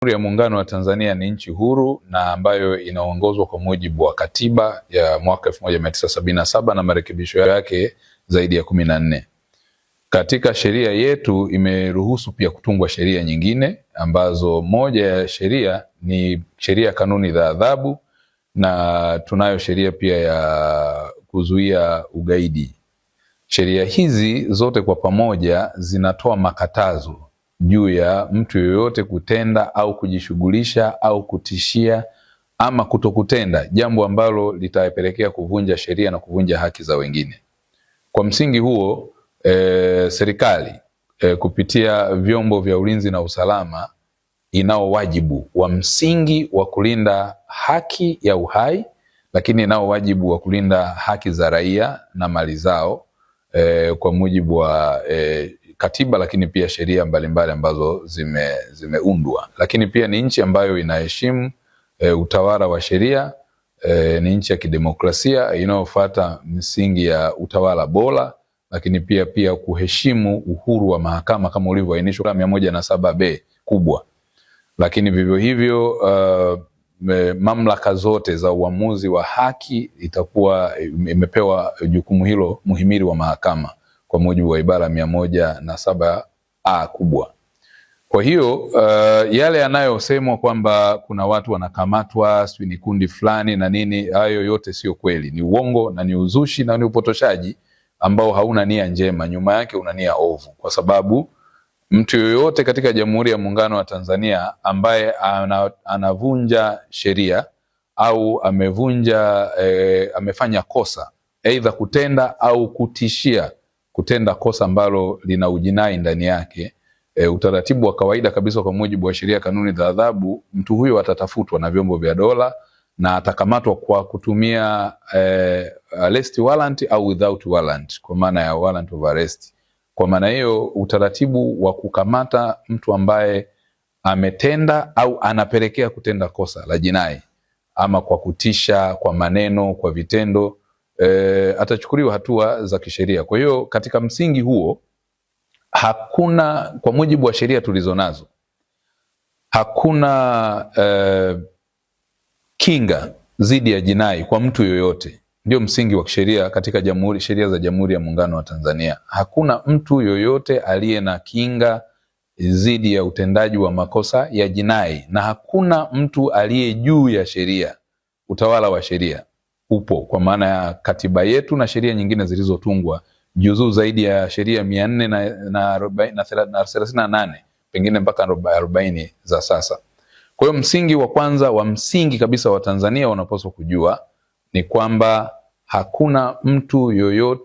Jamhuri ya Muungano wa Tanzania ni nchi huru na ambayo inaongozwa kwa mujibu wa katiba ya mwaka 1977 na marekebisho yake zaidi ya 14. Katika sheria yetu imeruhusu pia kutungwa sheria nyingine ambazo moja ya sheria ni sheria ya kanuni za adhabu, na tunayo sheria pia ya kuzuia ugaidi. Sheria hizi zote kwa pamoja zinatoa makatazo juu ya mtu yoyote kutenda au kujishughulisha au kutishia ama kutokutenda jambo ambalo litapelekea kuvunja sheria na kuvunja haki za wengine. Kwa msingi huo serikali kupitia vyombo vya ulinzi na usalama inao wajibu wa msingi wa kulinda haki ya uhai, lakini inao wajibu wa kulinda haki za raia na mali zao kwa mujibu wa katiba, lakini pia sheria mbalimbali ambazo zimeundwa. Lakini pia ni nchi ambayo inaheshimu utawala wa sheria, ni nchi ya kidemokrasia inayofuata misingi ya utawala bora, lakini pia kuheshimu uhuru wa mahakama kama ulivyoainishwa 107B kubwa. Lakini vivyo hivyo mamlaka zote za uamuzi wa haki itakuwa imepewa jukumu hilo muhimili wa mahakama kwa mujibu wa ibara 107A kubwa. Kwa hiyo yale yanayosemwa kwamba kuna watu wanakamatwa, sio ni kundi fulani na nini, hayo yote sio kweli, ni uongo na ni uzushi na ni upotoshaji ambao hauna nia njema, nyuma yake una nia ovu, kwa sababu mtu yoyote katika Jamhuri ya Muungano wa Tanzania ambaye anavunja sheria au amefanya kosa, aidha kutenda au kutishia kutenda kosa ambalo lina ujinai ndani yake, utaratibu wa kawaida kabisa kwa mujibu wa sheria kanuni za adhabu, mtu huyo atatafutwa na vyombo vya dola na atakamatwa kwa kutumia arrest warrant au without warrant, kwa maana ya warrant of arrest. Kwa maana hiyo utaratibu wa kukamata mtu ambaye ametenda au anapelekea kutenda kosa la jinai, ama kwa kutisha, kwa maneno, kwa vitendo, atachukuliwa hatua za kisheria. Kwa hiyo katika msingi huo hakuna, kwa mujibu wa sheria tulizonazo, hakuna kinga dhidi ya jinai kwa mtu yoyote. Ndio msingi wa sheria katika sheria za Jamhuri ya Muungano wa Tanzania. Hakuna mtu yoyote aliye na kinga dhidi ya utendaji wa makosa ya jinai, na hakuna mtu aliye juu ya sheria. Utawala wa sheria upo kwa maana ya katiba yetu na sheria nyingine zilizotungwa, juzuu zaidi ya sheria 438 pengine mpaka 40 za sasa. Kwa hiyo msingi wa kwanza wa msingi kabisa wa Tanzania wanapaswa kujua ni kwamba hakuna mtu yoyote